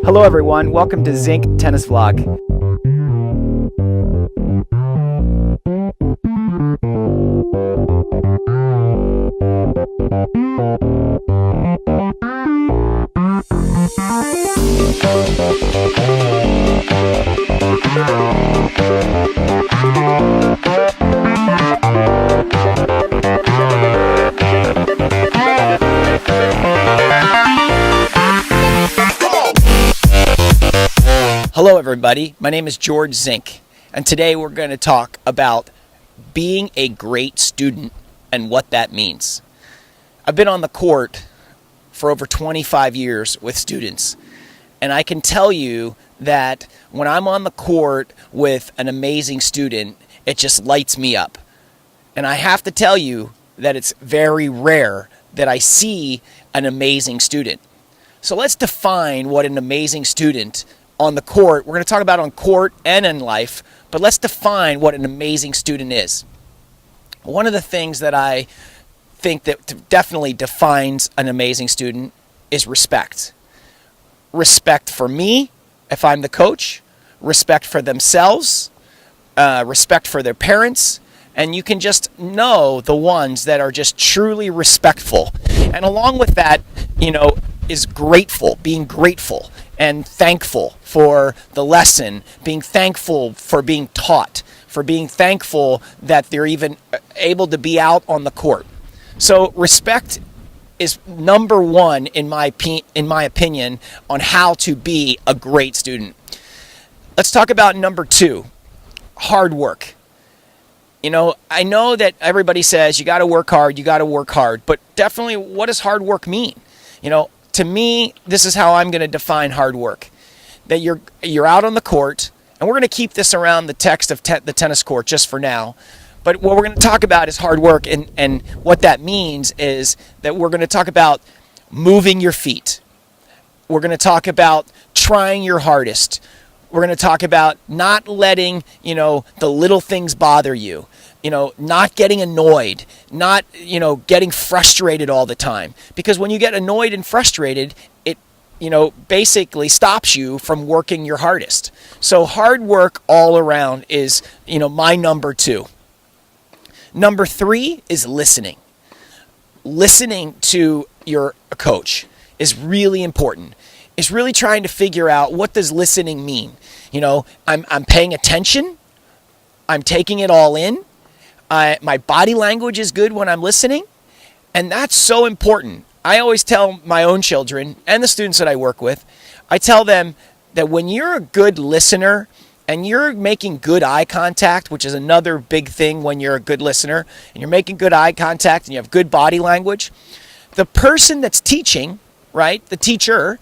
Hello everyone, welcome to Zink Tennis Vlog. Hello everybody, my name is George Zink, and today we're going to talk about being a great student and what that means. I've been on the court for over 25 years with students, and I can tell you that when I'm on the court with an amazing student, it just lights me up. And I have to tell you that it's very rare that I see an amazing student. So let's define what an amazing student on the court, we're going to talk about on court and in life, but let's define what an amazing student is. One of the things that I think that definitely defines an amazing student is respect. Respect for me, if I'm the coach, respect for themselves, respect for their parents, and you can just know the ones that are just truly respectful. And along with that, is grateful, being grateful and thankful for the lesson, being thankful for being taught, for being thankful that they're even able to be out on the court. So respect is number one in my opinion on how to be a great student. Let's talk about number two, hard work. I know that everybody says you got to work hard, but definitely what does hard work mean? To me, this is how I'm going to define hard work. That you're out on the court, and we're going to keep this around the text of the tennis court just for now. But what we're going to talk about is hard work, and what that means is that we're going to talk about moving your feet. We're going to talk about trying your hardest. We're going to talk about not letting, the little things bother you. Not getting annoyed, not, getting frustrated all the time. Because when you get annoyed and frustrated, it, basically stops you from working your hardest. So hard work all around is, my number two. Number three is listening. Listening to your coach is really important. It's really trying to figure out, what does listening mean? I'm paying attention. I'm taking it all in. My body language is good when I'm listening, and that's so important. I always tell my own children and the students that I work with, I tell them that when you're a good listener and you're making good eye contact, which is another big thing when you're a good listener, and you're making good eye contact and you have good body language, the person that's teaching, right, the teacher,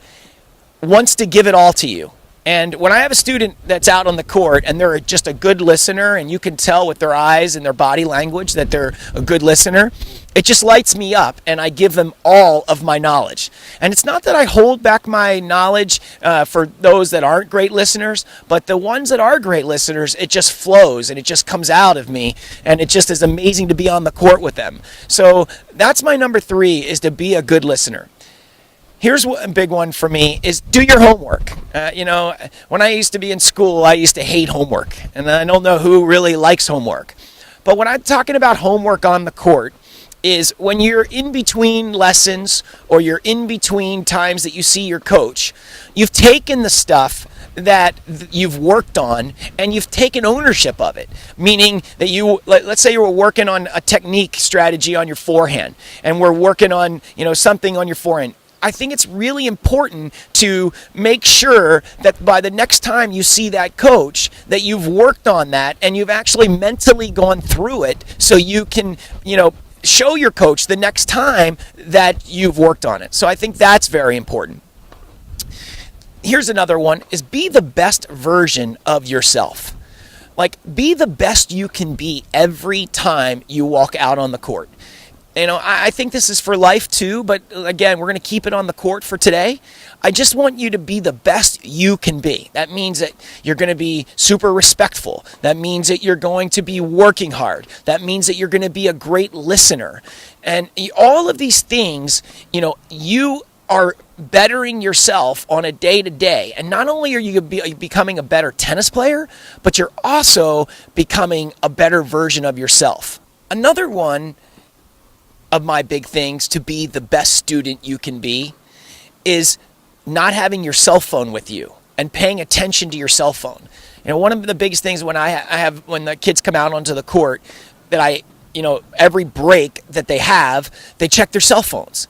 wants to give it all to you. And when I have a student that's out on the court and they're just a good listener, and you can tell with their eyes and their body language that they're a good listener, it just lights me up, and I give them all of my knowledge. And it's not that I hold back my knowledge for those that aren't great listeners, but the ones that are great listeners, it just flows and it just comes out of me, and it just is amazing to be on the court with them. So that's my number three, is to be a good listener. Here's a big one for me, is do your homework. When I used to be in school, I used to hate homework, and I don't know who really likes homework. But when I'm talking about homework on the court, is when you're in between lessons or you're in between times that you see your coach, you've taken the stuff that you've worked on and you've taken ownership of it. Meaning that let's say you were working on a technique strategy on your forehand, and we're working on, something on your forehand. I think it's really important to make sure that by the next time you see that coach, that you've worked on that and you've actually mentally gone through it, so you can, show your coach the next time that you've worked on it. So I think that's very important. Here's another one, is be the best version of yourself. Like, be the best you can be every time you walk out on the court. I think this is for life too, but again, we're going to keep it on the court for today. I just want you to be the best you can be. That means that you're going to be super respectful. That means that you're going to be working hard. That means that you're going to be a great listener. And all of these things, you are bettering yourself on a day-to-day. And not only are you becoming a better tennis player, but you're also becoming a better version of yourself. Another one of my big things to be the best student you can be is not having your cell phone with you and paying attention to your cell phone. One of the biggest things when when the kids come out onto the court, that every break that they have, they check their cell phones.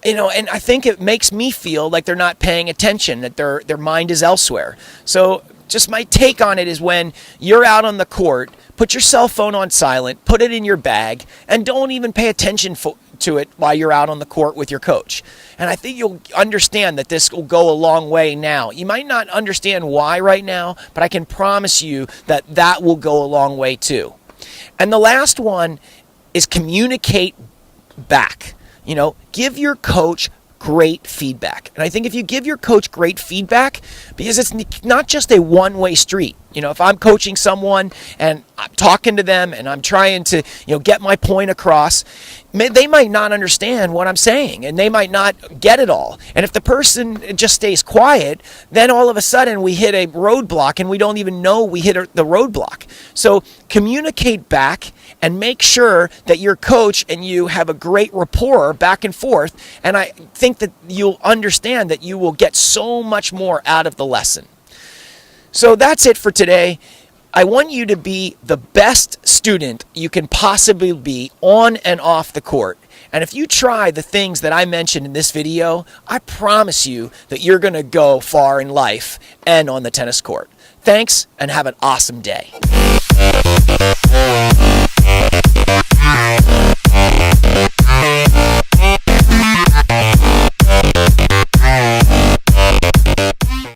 And I think it makes me feel like they're not paying attention, that their mind is elsewhere. So just my take on it is, when you're out on the court, put your cell phone on silent, put it in your bag, and don't even pay attention to it while you're out on the court with your coach. And I think you'll understand that this will go a long way now. You might not understand why right now, but I can promise you that that will go a long way too. And the last one is communicate back. Give your coach great feedback. And I think if you give your coach great feedback, because it's not just a one-way street. If I'm coaching someone and I'm talking to them and I'm trying to, get my point across, they might not understand what I'm saying and they might not get it all. And if the person just stays quiet, then all of a sudden we hit a roadblock and we don't even know we hit the roadblock. So communicate back and make sure that your coach and you have a great rapport back and forth. And I think that you'll understand that you will get so much more out of the lesson. So that's it for today. I want you to be the best student you can possibly be on and off the court. And if you try the things that I mentioned in this video, I promise you that you're going to go far in life and on the tennis court. Thanks, and have an awesome day.